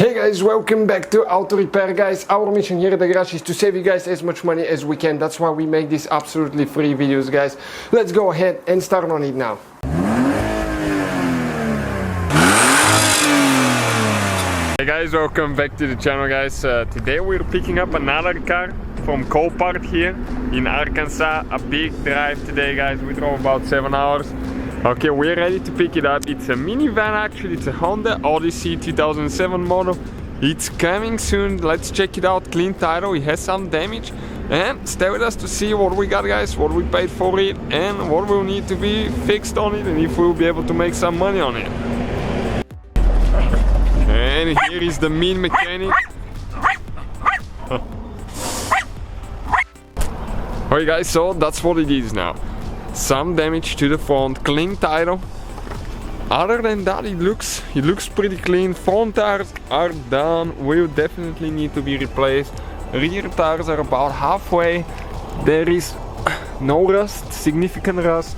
Hey guys, welcome back to Auto Repair guys. Our mission here at the garage is to save you guys as much money as we can. That's why we make these absolutely free videos guys. Let's go ahead and start on it now. Hey guys, welcome back to the channel guys. Today we're picking up another car from Copart here in Arkansas. A big drive today guys. We drove about 7 hours. Okay, we're ready to pick it up. It's a minivan actually. It's a Honda Odyssey 2007 model. It's coming soon. Let's check it out. Clean title. It has some damage. And stay with us to see what we got guys, what we paid for it, and what will need to be fixed on it, and if we'll be able to make some money on it. And here is the mean mechanic. Alright guys, so that's what it is now. Some damage to the front, clean title. Other than that, it looks pretty clean. Front tires are done, will definitely need to be replaced. Rear tires are about halfway. There is no rust, significant rust.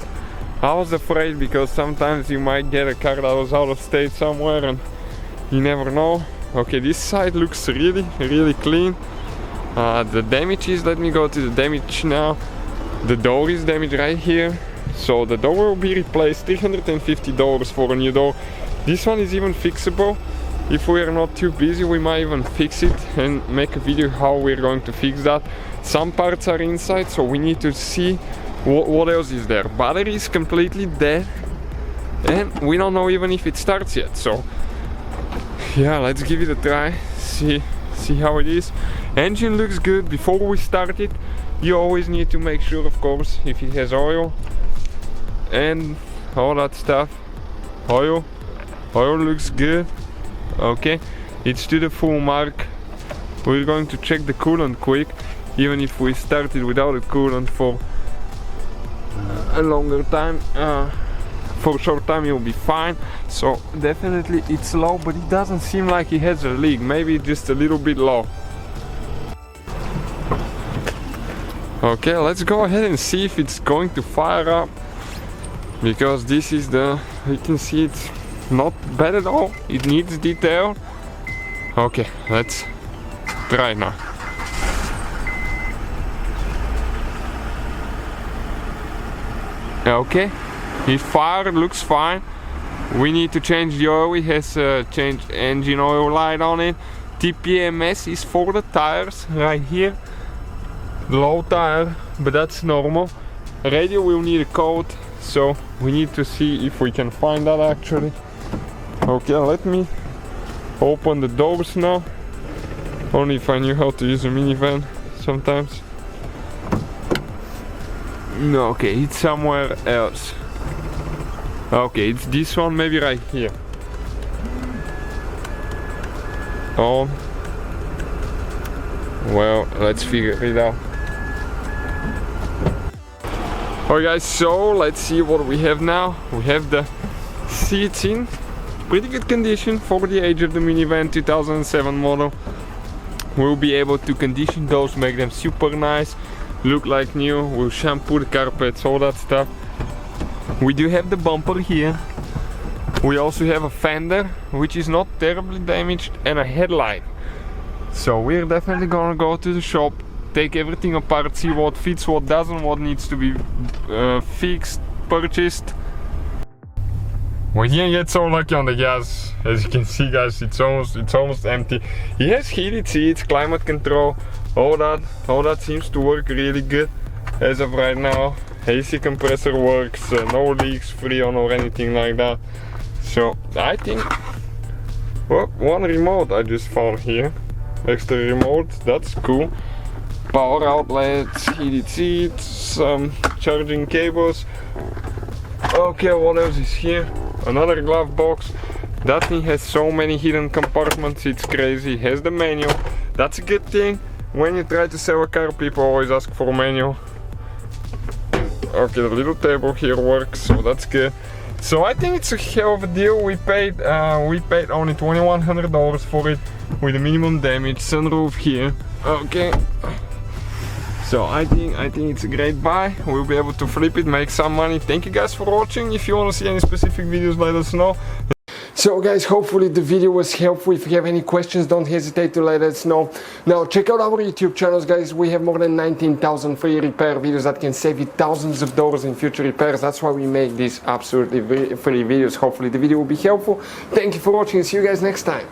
I was afraid because sometimes you might get a car that was out of state somewhere and you never know. Okay, this side looks really clean. The damage is, let me go to the damage now. The door is damaged right here, so the door will be replaced. $350 for a new door. This one is even fixable. If we are not too busy, we might even fix it and make a video how we're going to fix that. Some parts are inside, so we need to see what else is there. Battery is completely dead, and we don't know even if it starts yet. So yeah, let's give it a try. See how it is. Engine looks good. Before we start it, you always need to make sure, of course, if it has oil and all that stuff. Oil looks good. Okay, it's to the full mark. We're going to check the coolant quick, even if we started without a coolant for a longer time. For a short time you'll be fine. So definitely it's low, but it doesn't seem like it has a leak. Maybe just a little bit low. Okay, let's go ahead and see if it's going to fire up, because this is you can see it's not bad at all. It needs detail. Okay, let's try it now. Okay, it fired, looks fine. We need to change the oil. It has changed engine oil light on it. TPMS is for the tires right here. Low tire, but that's normal. Radio will need a coat, so we need to see if we can find that actually. Okay, let me open the doors now. Only if I knew how to use a minivan sometimes. No, okay, it's somewhere else. Okay, it's this one, maybe right here. Oh, well, let's figure it out. Alright guys, so let's see what we have now. We have the seats in pretty good condition for the age of the minivan, 2007 model. We'll be able to condition those, make them super nice, look like new. We'll shampoo the carpets, all that stuff. We do have the bumper here. We also have a fender, which is not terribly damaged, and a headlight. So we're definitely gonna go to the shop, take everything apart, see what fits, what doesn't, what needs to be fixed, purchased. We didn't get so lucky on the gas. As you can see guys, it's almost empty. He has heated seats, climate control, all that seems to work really good as of right now. AC compressor works, no leaks, freon or anything like that. So I think, well, one remote I just found here. Extra remote, that's cool. Power outlets, heated seats, some charging cables. Okay, what else is here? Another glove box. That thing has so many hidden compartments, it's crazy. It has the manual. That's a good thing. When you try to sell a car, people always ask for a manual. Okay, the little table here works, so that's good. So I think it's a hell of a deal. We paid only $2,100 for it with a minimum damage, sunroof here. Okay. So I think it's a great buy. We'll be able to flip it, make some money. Thank you guys for watching. If you want to see any specific videos, let us know. So guys, hopefully the video was helpful. If you have any questions, don't hesitate to let us know. Now check out our YouTube channels, guys. We have more than 19,000 free repair videos that can save you thousands of dollars in future repairs. That's why we make these absolutely free videos. Hopefully the video will be helpful. Thank you for watching. See you guys next time.